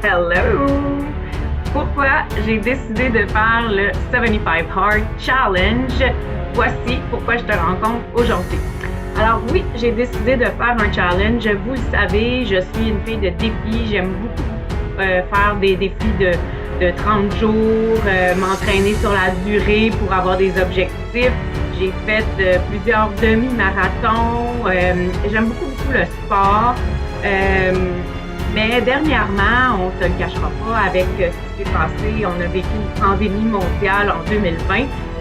Hello! Pourquoi j'ai décidé de faire le 75 Hard Challenge? Voici pourquoi je te rencontre aujourd'hui. Alors oui, j'ai décidé de faire un challenge. Vous le savez, je suis une fille de défis. J'aime beaucoup faire des défis de 30 jours, m'entraîner sur la durée pour avoir des objectifs. J'ai fait plusieurs demi-marathons. J'aime beaucoup le sport. Mais dernièrement, on ne se le cachera pas, avec ce qui s'est passé, on a vécu une pandémie mondiale en 2020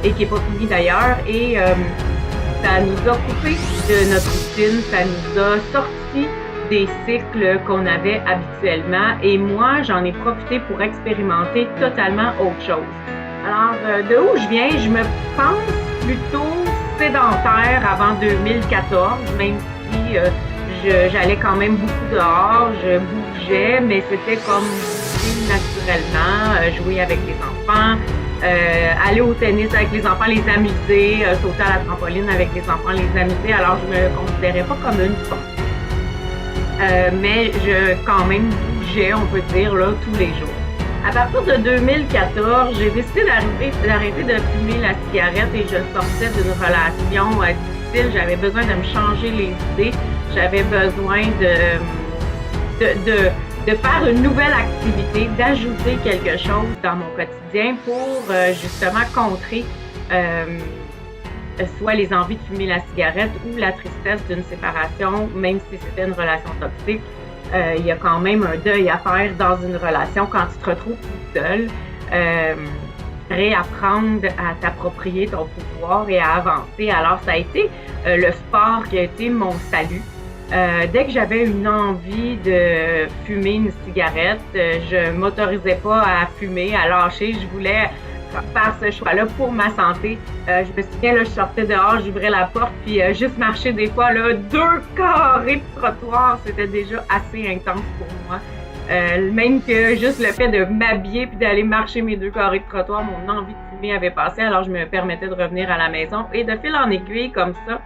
et qui n'est pas finie d'ailleurs. Et ça nous a coupé de notre routine, ça nous a sorti des cycles qu'on avait habituellement. Et moi, j'en ai profité pour expérimenter totalement autre chose. Alors, de où je viens, je me pense plutôt sédentaire avant 2014, même si j'allais quand même beaucoup dehors, je bougeais, mais c'était comme naturellement, jouer avec les enfants, aller au tennis avec les enfants, les amuser, sauter à la trampoline avec les enfants, les amuser. Alors, je me considérais pas comme une sportive, mais quand même bougeais, on peut dire, là, tous les jours. À partir de 2014, j'ai décidé d'arrêter de fumer la cigarette et je sortais d'une relation difficile. J'avais besoin de me changer les idées. J'avais besoin de faire une nouvelle activité, d'ajouter quelque chose dans mon quotidien pour justement contrer soit les envies de fumer la cigarette ou la tristesse d'une séparation, même si c'était une relation toxique. Il y a quand même un deuil à faire dans une relation quand tu te retrouves toute seule. Réapprendre à t'approprier ton pouvoir et à avancer. Alors, ça a été le sport qui a été mon salut. Dès que j'avais une envie de fumer une cigarette, je m'autorisais pas à fumer, à lâcher. Je voulais faire ce choix-là pour ma santé. Je me souviens, là, je sortais dehors, j'ouvrais la porte, puis juste marcher des fois, là, 2 carrés de trottoir, c'était déjà assez intense pour moi. Même que juste le fait de m'habiller puis d'aller marcher mes 2 carrés de trottoir, mon envie de fumer avait passé, alors je me permettais de revenir à la maison. Et de fil en aiguille, comme ça,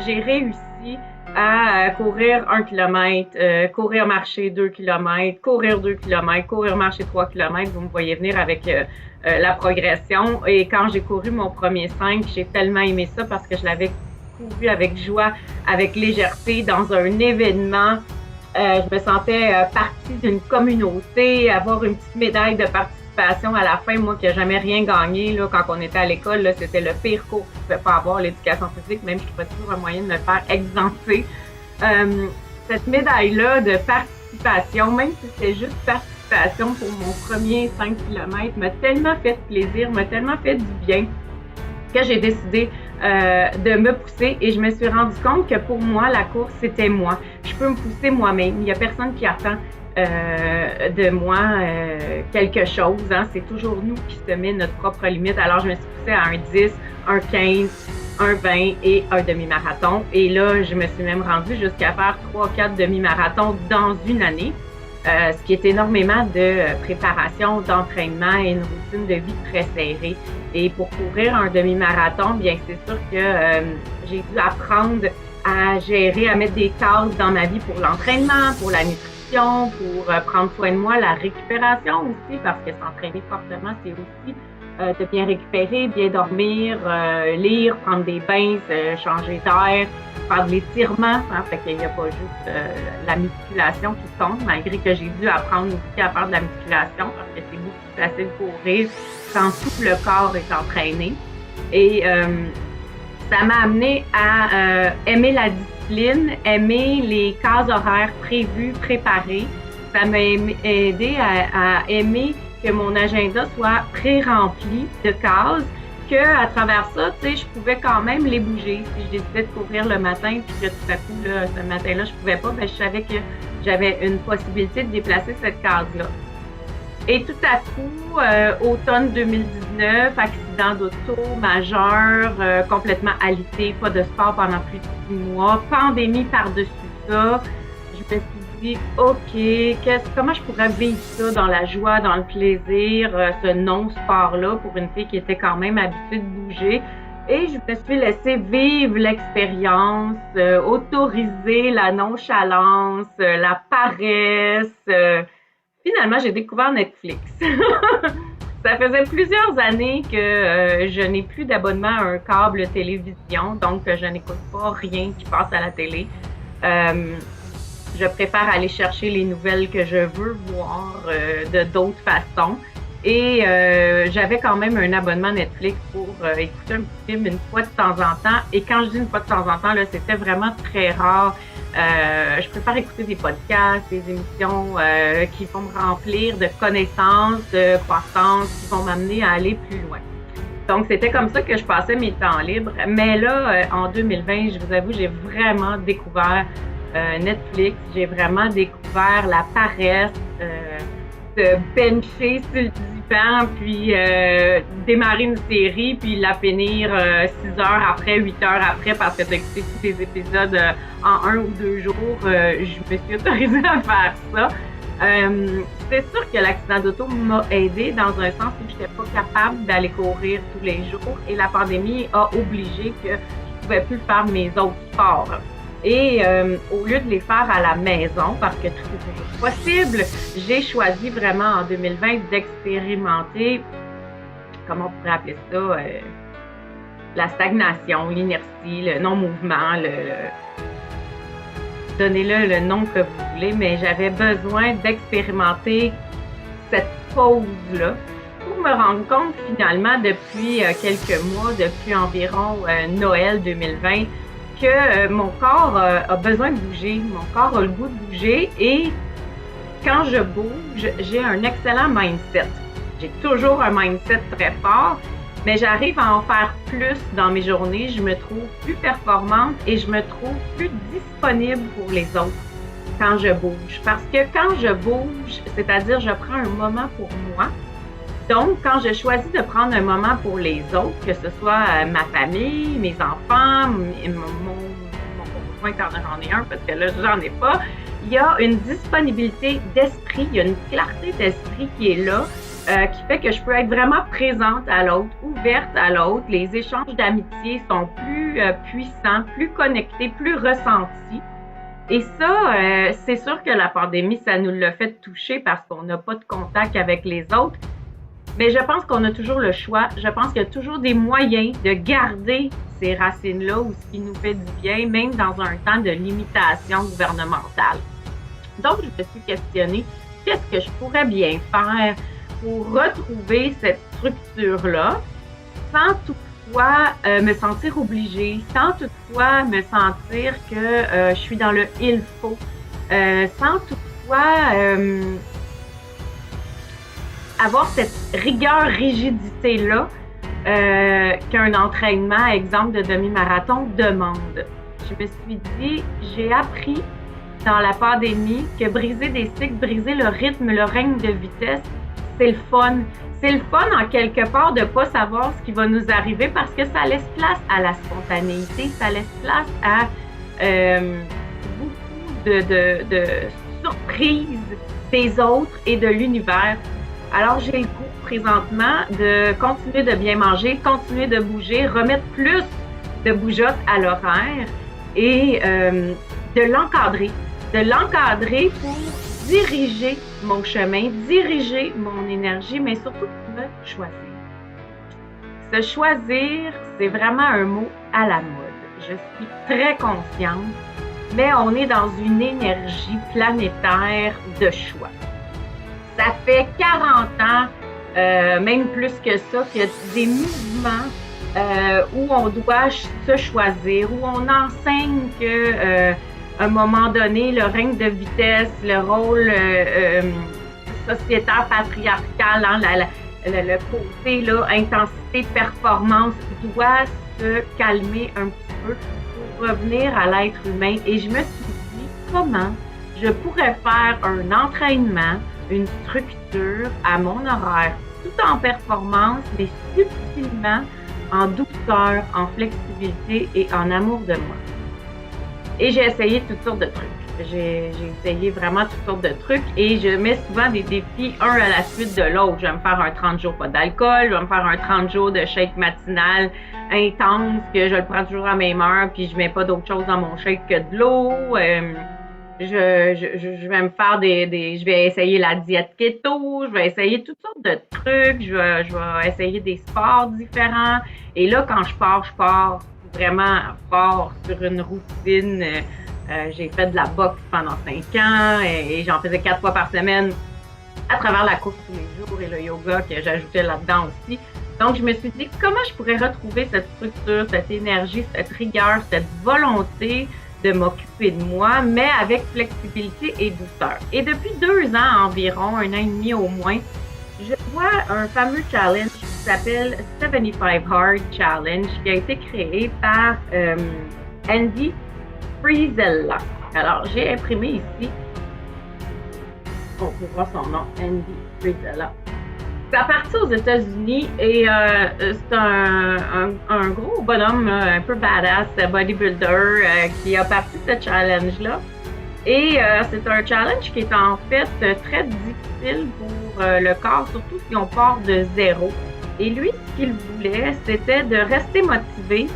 j'ai réussi à courir 1 kilomètre, courir marcher 2 kilomètres, courir 2 kilomètres, courir marcher 3 kilomètres. Vous me voyez venir avec la progression. Et quand j'ai couru mon premier 5, j'ai tellement aimé ça parce que je l'avais couru avec joie, avec légèreté, dans un événement. Je me sentais partie d'une communauté, avoir une petite médaille de participation à la fin. Moi qui n'ai jamais rien gagné, là, quand on était à l'école, là, c'était le pire cours que je ne pouvais pas avoir, l'éducation physique, même je trouvais toujours un moyen de me faire exempter. Cette médaille-là de participation, même si c'était juste participation pour mon premier 5 km, m'a tellement fait plaisir, m'a tellement fait du bien que j'ai décidé de me pousser et je me suis rendu compte que pour moi, la course, c'était moi. Je peux me pousser moi-même. Il n'y a personne qui attend de moi quelque chose. Hein. C'est toujours nous qui se met notre propre limite. Alors, je me suis poussée à un 10, un 15, un 20 et un demi-marathon. Et là, je me suis même rendue jusqu'à faire 3-4 demi-marathons dans une année. Ce qui est énormément de préparation, d'entraînement et une routine de vie très serrée. Et pour courir un demi-marathon, bien c'est sûr que j'ai dû apprendre à gérer, à mettre des cases dans ma vie pour l'entraînement, pour la nutrition, pour prendre soin de moi, la récupération aussi, parce que s'entraîner fortement, c'est aussi de bien récupérer, bien dormir, lire, prendre des bains, changer d'air, faire de l'étirement, hein, fait qu'il n'y a pas juste la musculation qui compte, malgré que j'ai dû apprendre aussi à faire de la musculation, parce que c'est beaucoup plus facile de courir quand tout le corps est entraîné. Et ça m'a amené à aimer la discipline, aimer les cases horaires prévues, préparées. Ça m'a aidé à aimer que mon agenda soit pré-rempli de cases, que à travers ça, tu sais, je pouvais quand même les bouger. Si je décidais de courir le matin, puis que tout à coup, là, ce matin-là, je pouvais pas, ben, je savais que j'avais une possibilité de déplacer cette case-là. Et tout à coup, automne 2019, accident d'auto majeur, complètement alité, pas de sport pendant plus de 6 mois, pandémie par-dessus ça. Je me suis dit, OK, comment je pourrais vivre ça dans la joie, dans le plaisir, ce non-sport-là pour une fille qui était quand même habituée de bouger. Et je me suis laissée vivre l'expérience, autoriser la nonchalance, la paresse, Finalement, j'ai découvert Netflix. Ça faisait plusieurs années que je n'ai plus d'abonnement à un câble télévision, donc je n'écoute pas rien qui passe à la télé. Euh, je préfère aller chercher les nouvelles que je veux voir de d'autres façons. Et j'avais quand même un abonnement Netflix pour écouter un petit film une fois de temps en temps. Et quand je dis une fois de temps en temps, là, c'était vraiment très rare. Je préfère écouter des podcasts, des émissions qui vont me remplir de connaissances, de croissance, qui vont m'amener à aller plus loin. Donc, c'était comme ça que je passais mes temps libres. Mais là, en 2020, je vous avoue, j'ai vraiment découvert Netflix. J'ai vraiment découvert la paresse de bencher sur le divan, puis démarrer une série, puis la finir 6 heures après, 8 heures après, parce que tu as écouté tous les épisodes en 1 ou 2 jours. Je me suis autorisée à faire ça. C'est sûr que l'accident d'auto m'a aidée dans un sens où je n'étais pas capable d'aller courir tous les jours et la pandémie a obligé que je ne pouvais plus faire mes autres sports. Et au lieu de les faire à la maison, parce que tout est toujours possible, j'ai choisi vraiment en 2020 d'expérimenter, comment on pourrait appeler ça, la stagnation, l'inertie, le non-mouvement, donnez-le le nom que vous voulez, mais j'avais besoin d'expérimenter cette pause-là pour me rendre compte finalement depuis quelques mois, depuis environ Noël 2020, que mon corps a besoin de bouger, mon corps a le goût de bouger et quand je bouge, j'ai un excellent mindset. J'ai toujours un mindset très fort, mais j'arrive à en faire plus dans mes journées. Je me trouve plus performante et je me trouve plus disponible pour les autres quand je bouge. Parce que quand je bouge, c'est-à-dire je prends un moment pour moi. Donc, quand je choisis de prendre un moment pour les autres, que ce soit ma famille, mes enfants, mon conjoint quand j'en ai un, parce que là, j'en ai pas, il y a une disponibilité d'esprit, il y a une clarté d'esprit qui est là, qui fait que je peux être vraiment présente à l'autre, ouverte à l'autre. Les échanges d'amitié sont plus puissants, plus connectés, plus ressentis. Et ça, c'est sûr que la pandémie, ça nous l'a fait toucher parce qu'on n'a pas de contact avec les autres. Mais je pense qu'on a toujours le choix. Je pense qu'il y a toujours des moyens de garder ces racines-là ou ce qui nous fait du bien, même dans un temps de limitation gouvernementale. Donc, je me suis questionnée, qu'est-ce que je pourrais bien faire pour retrouver cette structure-là sans toutefois me sentir obligée, sans toutefois me sentir que je suis dans le « il faut », sans toutefois avoir cette rigueur, rigidité-là qu'un entraînement, exemple de demi-marathon, demande. Je me suis dit, j'ai appris dans la pandémie que briser des cycles, briser le rythme, le règne de vitesse, c'est le fun. C'est le fun en quelque part de ne pas savoir ce qui va nous arriver parce que ça laisse place à la spontanéité, ça laisse place à beaucoup de surprises des autres et de l'univers. Alors, j'ai le goût présentement de continuer de bien manger, continuer de bouger, remettre plus de bougeotte à l'horaire et de l'encadrer pour diriger mon chemin, diriger mon énergie, mais surtout me choisir. Se choisir, c'est vraiment un mot à la mode. Je suis très consciente, mais on est dans une énergie planétaire de choix. Ça fait 40 ans, même plus que ça, qu'il y a des mouvements où on doit se choisir, où on enseigne que à un moment donné, le règne de vitesse, le rôle sociétaire patriarcal, hein, le côté là, intensité, performance doit se calmer un petit peu pour revenir à l'être humain. Et je me suis dit, comment je pourrais faire un entraînement, une structure à mon horaire, tout en performance, mais subtilement, en douceur, en flexibilité et en amour de moi. Et j'ai essayé toutes sortes de trucs. J'ai essayé vraiment toutes sortes de trucs et je mets souvent des défis un à la suite de l'autre. Je vais me faire un 30 jours pas d'alcool, je vais me faire un 30 jours de shake matinal intense, que je le prends toujours à la même heure, puis je mets pas d'autre chose dans mon shake que de l'eau. Je vais me faire je vais essayer la diète keto, je vais essayer toutes sortes de trucs, je vais essayer des sports différents. Et là, quand je pars vraiment fort sur une routine. J'ai fait de la boxe pendant 5 ans et j'en faisais 4 fois par semaine à travers la course tous les jours et le yoga que j'ajoutais là-dedans aussi. Donc, je me suis dit comment je pourrais retrouver cette structure, cette énergie, cette rigueur, cette volonté de m'occuper de moi, mais avec flexibilité et douceur. Et depuis 2 ans environ, 1 an et demi au moins, je vois un fameux challenge qui s'appelle 75 Hard Challenge qui a été créé par Andy Frisella. Alors, j'ai imprimé ici. On peut voir son nom, Andy Frisella. C'est parti aux États-Unis et c'est un gros bonhomme, un peu badass, bodybuilder, qui a parti de ce challenge-là. Et c'est un challenge qui est en fait très difficile pour le corps, surtout si on part de zéro. Et lui, ce qu'il voulait, c'était de rester motivé,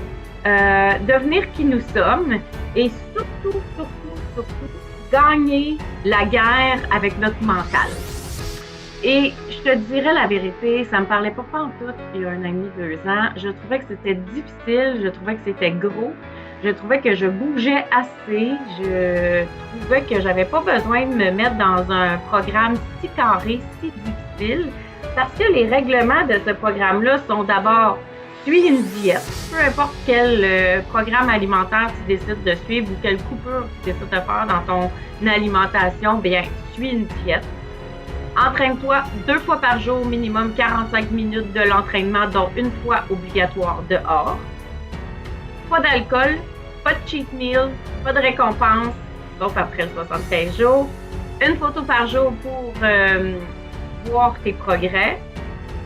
devenir qui nous sommes et surtout, gagner la guerre avec notre mental. Et je te dirais la vérité, ça me parlait pas en tout il y a 1 an et demi, 2 ans. Je trouvais que c'était difficile, je trouvais que c'était gros, je trouvais que je bougeais assez, je trouvais que j'avais pas besoin de me mettre dans un programme si carré, si difficile, parce que les règlements de ce programme-là sont d'abord suis une diète, peu importe quel programme alimentaire tu décides de suivre ou quelle coupure tu décides de faire dans ton alimentation, bien, suis une diète. Entraîne-toi 2 fois par jour, minimum 45 minutes de l'entraînement, dont 1 fois obligatoire dehors. Pas d'alcool, pas de cheat meal, pas de récompense, sauf après le 75 jours. 1 photo par jour pour voir tes progrès.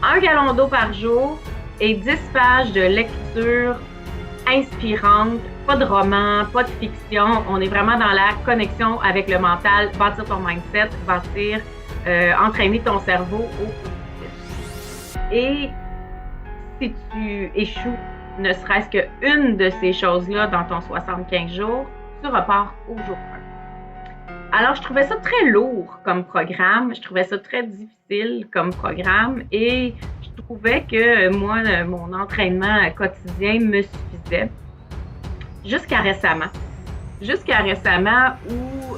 1 gallon d'eau par jour et 10 pages de lecture inspirante. Pas de roman, pas de fiction. On est vraiment dans la connexion avec le mental, bâtir ton mindset, entraîner ton cerveau au positif. Et si tu échoues, ne serait-ce qu'une de ces choses-là dans ton 75 jours, tu repars au jour 1. Alors, je trouvais ça très lourd comme programme, je trouvais ça très difficile comme programme et je trouvais que moi, mon entraînement quotidien me suffisait jusqu'à récemment. Jusqu'à récemment où,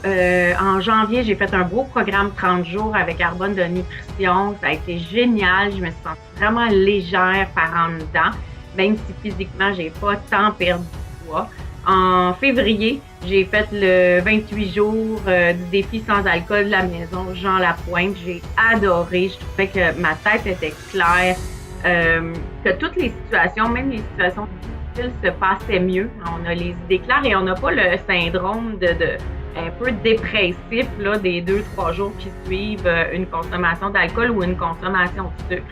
en janvier, j'ai fait un beau programme 30 jours avec Arbonne de nutrition. Ça a été génial. Je me suis sentie vraiment légère par en dedans, même si physiquement, j'ai pas tant perdu de poids. En février, j'ai fait le 28 jours du défi sans alcool de la maison Jean Lapointe. J'ai adoré. Je trouvais que ma tête était claire, que toutes les situations, même les situations se passait mieux. On a les idées claires et on n'a pas le syndrome de un peu dépressif là, des 2-3 jours qui suivent une consommation d'alcool ou une consommation de sucre.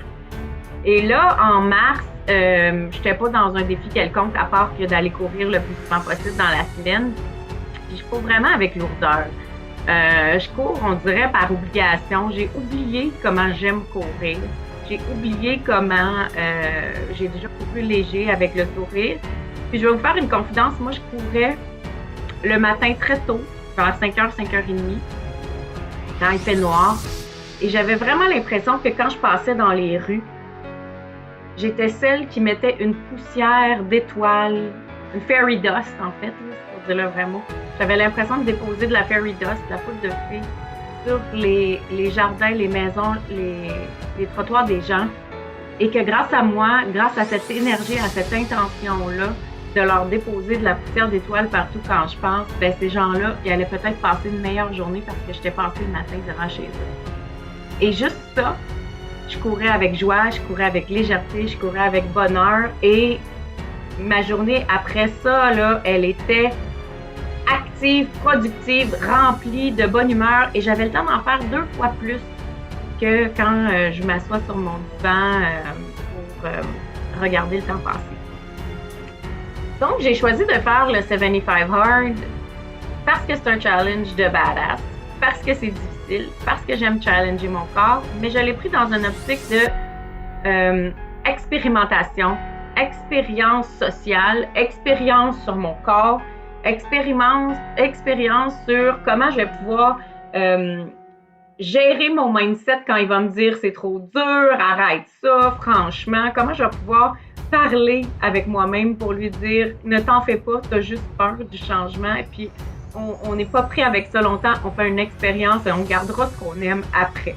Et là, en mars, je n'étais pas dans un défi quelconque à part que d'aller courir le plus souvent possible dans la semaine. Puis je cours vraiment avec lourdeur. Je cours, on dirait, par obligation. J'ai oublié comment j'aime courir. J'ai oublié comment j'ai déjà couru léger avec le sourire. Puis je vais vous faire une confidence. Moi, je courais le matin très tôt, vers 5h, 5h30, quand il fait noir. Et j'avais vraiment l'impression que quand je passais dans les rues, j'étais celle qui mettait une poussière d'étoiles, une fairy dust en fait, pour dire le vrai mot. J'avais l'impression de déposer de la fairy dust, de la poudre de fée, sur les jardins, les maisons, les trottoirs des gens. Et que grâce à moi, grâce à cette énergie, à cette intention-là, de leur déposer de la poussière d'étoiles partout quand je passe, ben ces gens-là, ils allaient peut-être passer une meilleure journée parce que j'étais passée le matin devant chez eux. Et juste ça, je courais avec joie, je courais avec légèreté, je courais avec bonheur. Et ma journée après ça, là, elle était active, productive, remplie de bonne humeur. Et j'avais le temps d'en faire 2 fois plus que quand je m'assois sur mon divan pour regarder le temps passer. Donc, j'ai choisi de faire le 75 Hard parce que c'est un challenge de badass, parce que c'est difficile, parce que j'aime challenger mon corps, mais je l'ai pris dans une optique de expérimentation, expérience sociale, expérience sur mon corps, expérience sur comment je vais pouvoir gérer mon mindset quand il va me dire c'est trop dur, arrête ça, franchement, comment je vais pouvoir parler avec moi-même pour lui dire ne t'en fais pas, t'as juste peur du changement et puis on n'est pas pris avec ça longtemps, on fait une expérience et on gardera ce qu'on aime après.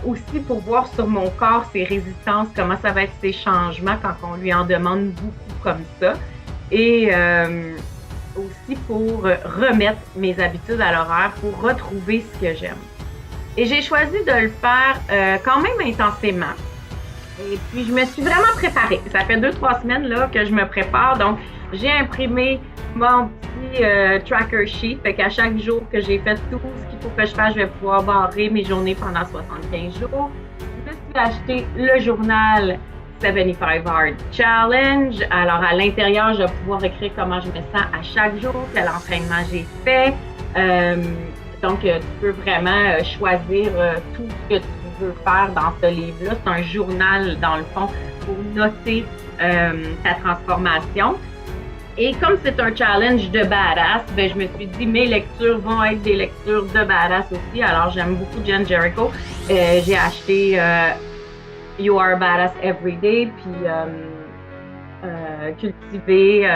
Aussi pour voir sur mon corps ses résistances, comment ça va être ses changements quand on lui en demande beaucoup comme ça. Et aussi pour remettre mes habitudes à l'horaire, pour retrouver ce que j'aime. Et j'ai choisi de le faire quand même intensément. Et puis, je me suis vraiment préparée. Ça fait 2-3 semaines là, que je me prépare. Donc, j'ai imprimé mon petit tracker sheet. Fait qu'à chaque jour que j'ai fait tout ce qu'il faut que je fasse, je vais pouvoir barrer mes journées pendant 75 jours. Je me suis acheté le journal 75 Hard Challenge. Alors, à l'intérieur, je vais pouvoir écrire comment je me sens à chaque jour, quel entraînement j'ai fait. Donc, tu peux vraiment choisir tout ce que tu veux faire dans ce livre-là. C'est un journal, dans le fond, pour noter ta transformation. Et comme c'est un challenge de badass, ben, je me suis dit, mes lectures vont être des lectures de badass aussi. Alors, j'aime beaucoup Jen Jericho. J'ai acheté You Are Badass Every Day, puis cultiver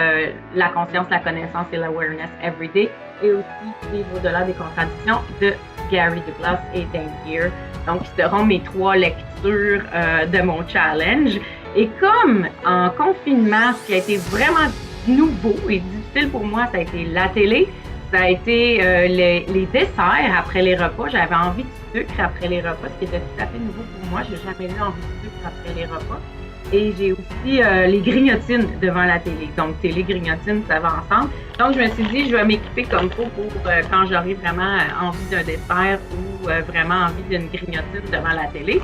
la conscience, la connaissance et l'awareness every day, et aussi Vivre au-delà des contradictions de Gary Douglas et Dan Geer. Donc, ce seront mes 3 lectures de mon challenge. Et comme en confinement, ce qui a été vraiment nouveau et difficile pour moi, ça a été la télé, ça a été les desserts après les repas. J'avais envie de sucre après les repas, ce qui était tout à fait nouveau pour moi. Je n'ai jamais eu envie de sucre après les repas. Et j'ai aussi les grignotines devant la télé. Donc, télé, grignotines, ça va ensemble. Donc, je me suis dit, je vais m'équiper comme faut pour quand j'aurai vraiment envie d'un dessert ou vraiment envie d'une grignotine devant la télé.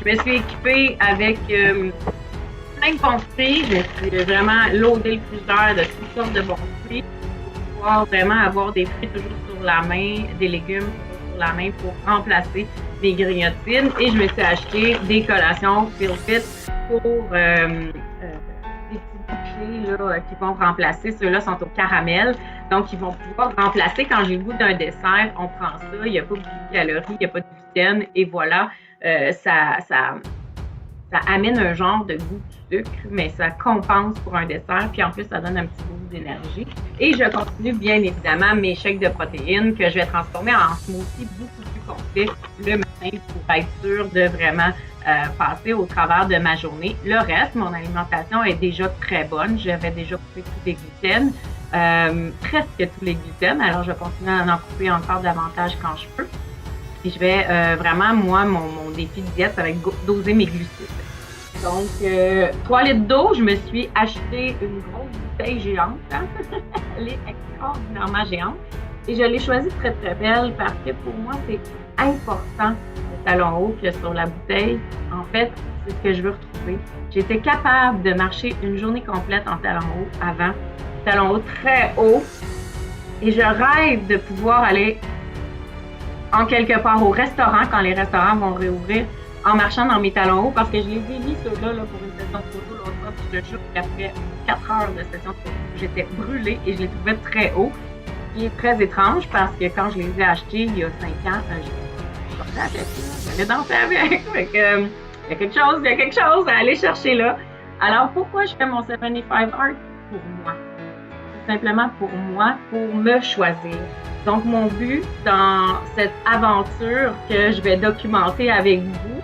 Je me suis équipée avec plein de bons fruits. Je me suis vraiment loadé le frigidaire de toutes sortes de bons fruits pour pouvoir vraiment avoir des fruits toujours sur la main, des légumes toujours sur la main pour remplacer mes grignotines. Et je me suis acheté des collations Feel Fit pour des petits bouchées là, qui vont remplacer. Ceux-là sont au caramel. Donc, ils vont pouvoir remplacer quand j'ai le goût d'un dessert. On prend ça, il n'y a pas beaucoup de calories, il n'y a pas de gluten. Et voilà, ça amène un genre de goût de sucre, mais ça compense pour un dessert. Puis en plus, ça donne un petit goût d'énergie. Et je continue bien évidemment mes shakes de protéines que je vais transformer en smoothie beaucoup plus complet le matin pour être sûr de vraiment passer au travers de ma journée. Le reste, mon alimentation est déjà très bonne. J'avais déjà coupé tous les gluten, presque tous les gluten. Alors, je vais continuer à en couper encore davantage quand je peux. Et je vais vraiment, moi, mon défi de diète, ça va être doser mes glucides. Donc, 3 litres d'eau, je me suis acheté une grosse bouteille géante. Hein? Elle est extraordinairement géante. Et je l'ai choisie très, très belle parce que pour moi, c'est important le talon haut qu'il y a sur la bouteille. En fait, c'est ce que je veux retrouver. J'étais capable de marcher une journée complète en talon haut avant. Talon haut très haut. Et je rêve de pouvoir aller en quelque part au restaurant quand les restaurants vont réouvrir en marchant dans mes talons hauts parce que je les ai mis ceux-là là, pour une session de photo l'autre fois. Puis je te jure qu'après 4 heures de session de photo, j'étais brûlée et je les trouvais très hauts. Ce qui est très étrange parce que quand je les ai achetés il y a 5 ans, je sortais avec, j'allais danser avec. Fait que, il y a quelque chose à aller chercher là. Alors pourquoi je fais mon 75 Art? Pour moi. Tout simplement pour moi, pour me choisir. Donc, mon but dans cette aventure que je vais documenter avec vous,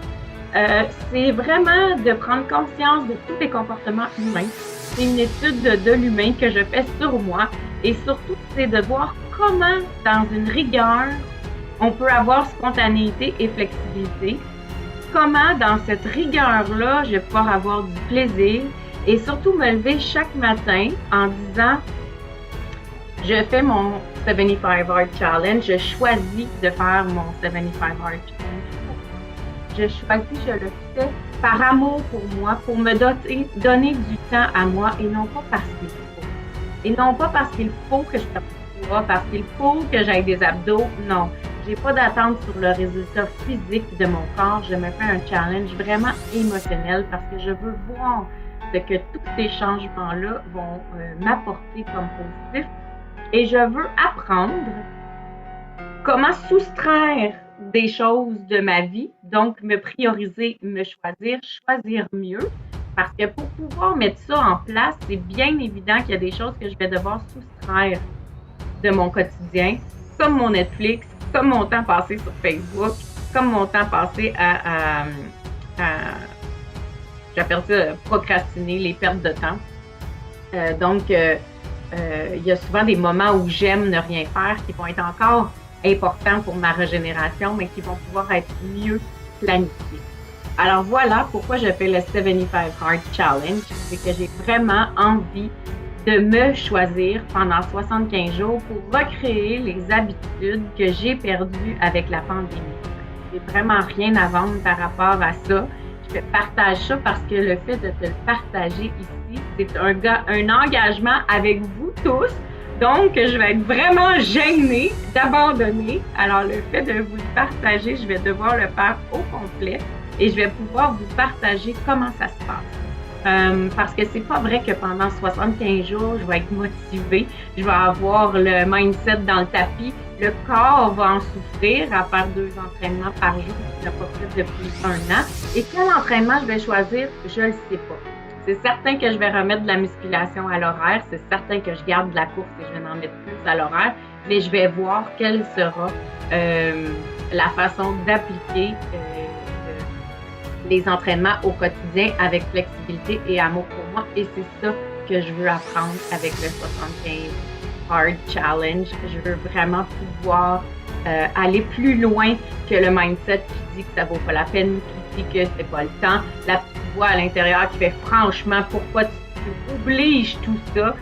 c'est vraiment de prendre conscience de tous les comportements humains. C'est une étude de l'humain que je fais sur moi et surtout, c'est de voir comment, dans une rigueur, on peut avoir spontanéité et flexibilité. Comment, dans cette rigueur-là, je vais pouvoir avoir du plaisir et surtout me lever chaque matin en disant je fais mon 75 Hard Challenge, je choisis de faire mon 75 Hard Challenge. Je choisis, je le fais par amour pour moi, pour me donner du temps à moi et non pas parce qu'il faut. Et non pas parce qu'il faut que je fasse du poids, parce qu'il faut que j'aille des abdos. Non, j'ai pas d'attente sur le résultat physique de mon corps. Je me fais un challenge vraiment émotionnel parce que je veux voir ce que tous ces changements-là vont m'apporter comme positif et je veux apprendre comment soustraire des choses de ma vie, donc me prioriser, me choisir, choisir mieux. Parce que pour pouvoir mettre ça en place, c'est bien évident qu'il y a des choses que je vais devoir soustraire de mon quotidien, comme mon Netflix, comme mon temps passé sur Facebook, comme mon temps passé à j'appelle ça procrastiner, les pertes de temps. Il y a souvent des moments où j'aime ne rien faire qui vont être encore importants pour ma régénération, mais qui vont pouvoir être mieux planifiés. Alors voilà pourquoi je fais le 75 Hard Challenge, c'est que j'ai vraiment envie de me choisir pendant 75 jours pour recréer les habitudes que j'ai perdues avec la pandémie. J'ai vraiment rien à vendre par rapport à ça. Je te partage ça parce que le fait de te le partager ici, c'est un engagement avec vous tous. Donc, je vais être vraiment gênée d'abandonner. Alors, le fait de vous le partager, je vais devoir le faire au complet et je vais pouvoir vous partager comment ça se passe. Parce que c'est pas vrai que pendant 75 jours, je vais être motivée, je vais avoir le mindset dans le tapis, le corps va en souffrir à faire 2 entraînements par jour qui n'a pas fait depuis 1 an. Et quel entraînement je vais choisir, je ne le sais pas. C'est certain que je vais remettre de la musculation à l'horaire, c'est certain que je garde de la course et je vais en mettre plus à l'horaire, mais je vais voir quelle sera la façon d'appliquer les entraînements au quotidien avec flexibilité et amour pour moi. Et c'est ça que je veux apprendre avec le 75 Hard Challenge. Je veux vraiment pouvoir aller plus loin que le mindset qui dit que ça vaut pas la peine, qui dit que c'est pas le temps. La petite voix à l'intérieur qui fait franchement pourquoi tu obliges tout ça.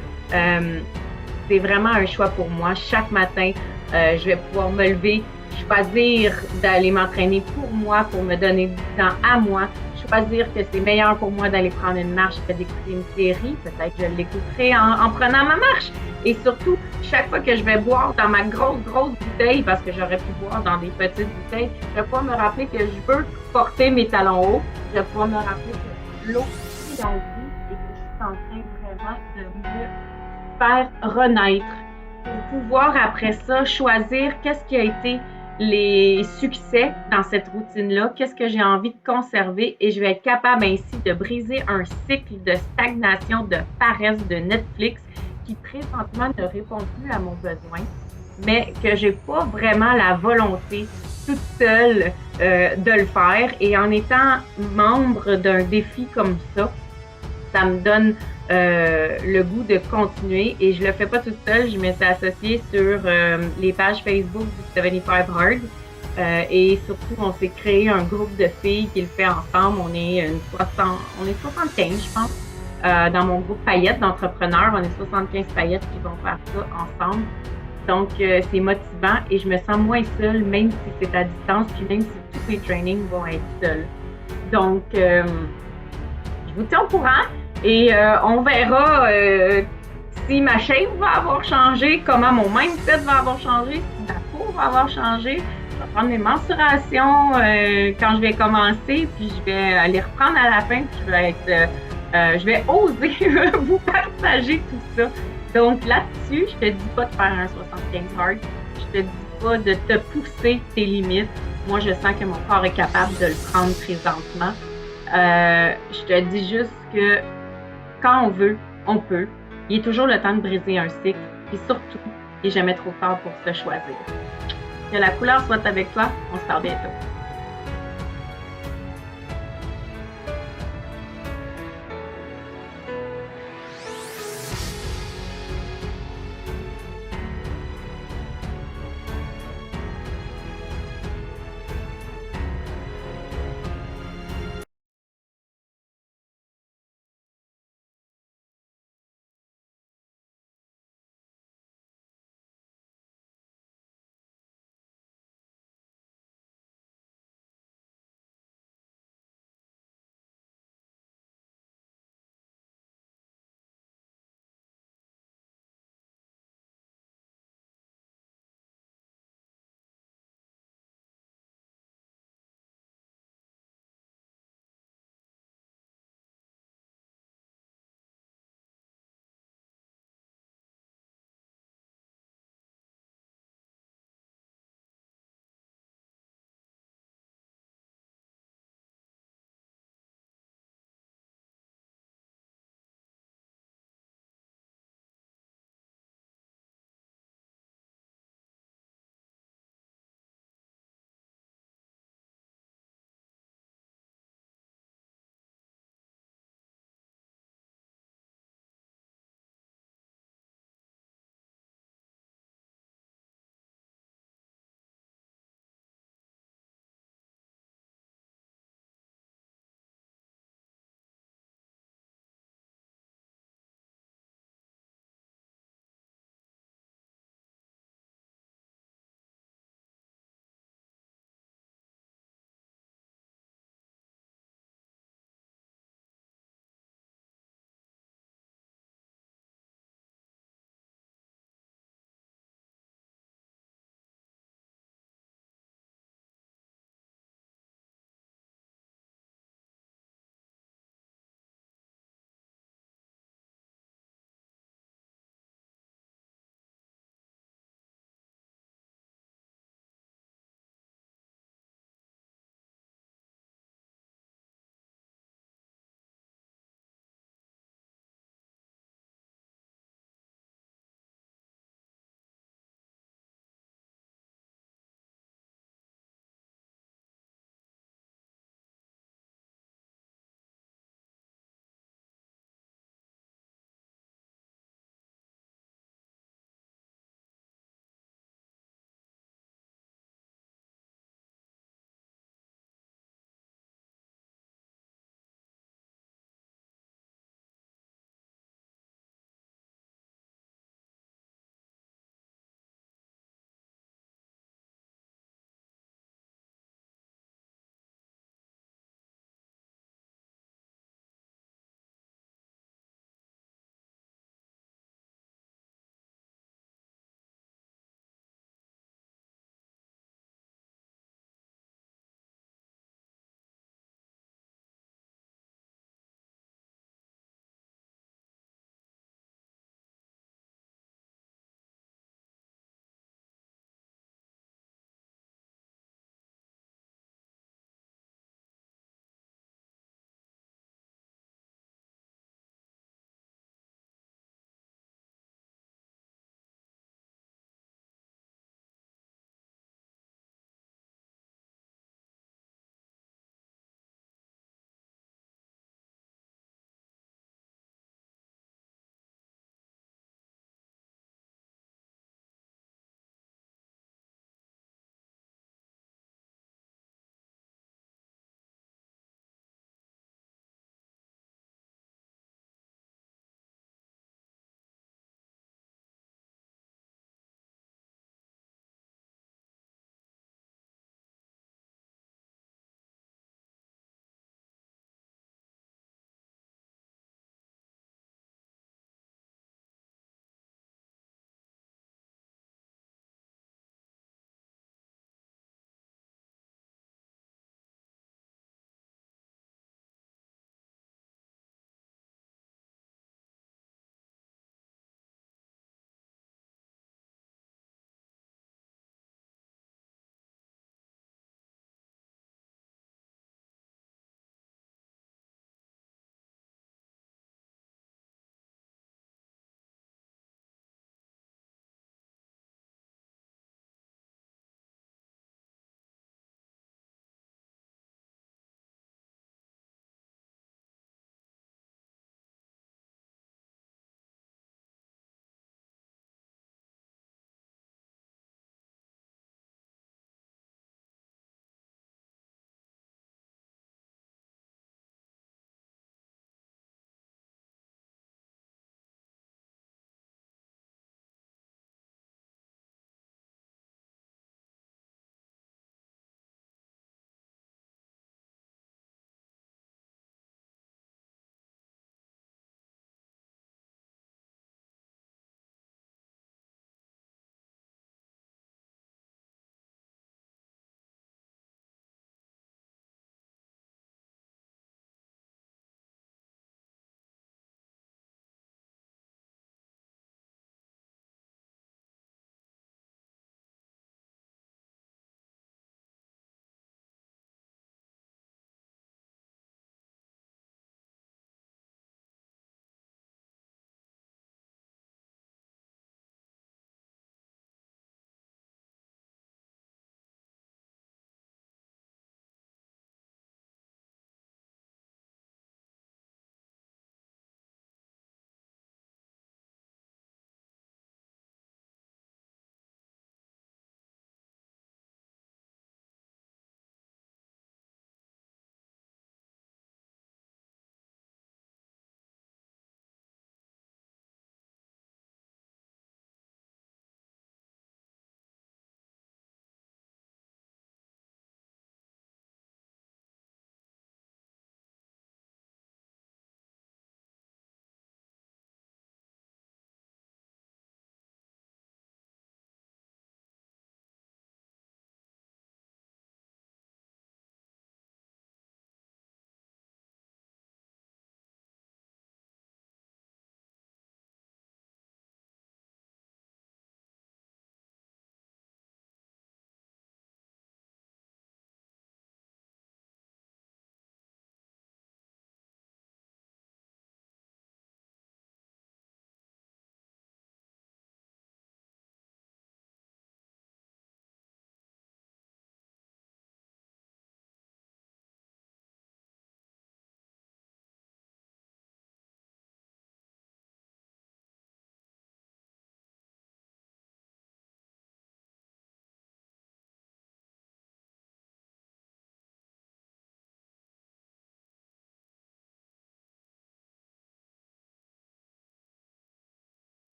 C'est vraiment un choix pour moi. Chaque matin, je vais pouvoir me lever, choisir d'aller m'entraîner pour moi, pour me donner du temps à moi, choisir que c'est meilleur pour moi d'aller prendre une marche que d'écouter une série. Peut-être que je l'écouterai en prenant ma marche. Et surtout, chaque fois que je vais boire dans ma grosse bouteille, parce que j'aurais pu boire dans des petites bouteilles, je vais pouvoir me rappeler que je veux porter mes talons hauts. Je vais pouvoir me rappeler que l'eau, c'est la vie et que je suis en train vraiment de me faire renaître pour pouvoir après ça choisir qu'est-ce qui a été les succès dans cette routine-là, qu'est-ce que j'ai envie de conserver et je vais être capable ainsi de briser un cycle de stagnation, de paresse de Netflix qui présentement ne répond plus à mon besoin, mais que j'ai pas vraiment la volonté toute seule de le faire et en étant membre d'un défi comme ça me donne le goût de continuer et je le fais pas toute seule, je me suis associée sur les pages Facebook du 75 Hard et surtout on s'est créé un groupe de filles qui le fait ensemble, on est 75 je pense dans mon groupe paillettes d'entrepreneurs, on est 75 paillettes qui vont faire ça ensemble. Donc, c'est motivant et je me sens moins seule, même si c'est à distance, puis même si tous les trainings vont être seuls. Donc, je vous tiens au courant et on verra si ma shape va avoir changé, comment mon mindset va avoir changé, si ma peau va avoir changé. Je vais prendre mes mensurations quand je vais commencer, puis je vais les reprendre à la fin, puis je vais oser vous partager tout ça. Donc là-dessus, je te dis pas de faire un 75 hard, je te dis pas de te pousser tes limites. Moi, je sens que mon corps est capable de le prendre présentement. Je te dis juste que quand on veut, on peut. Il est toujours le temps de briser un cycle. Et surtout, il n'est jamais trop tard pour se choisir. Que la couleur soit avec toi. On se parle bientôt.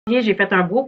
J'ai fait un beau programme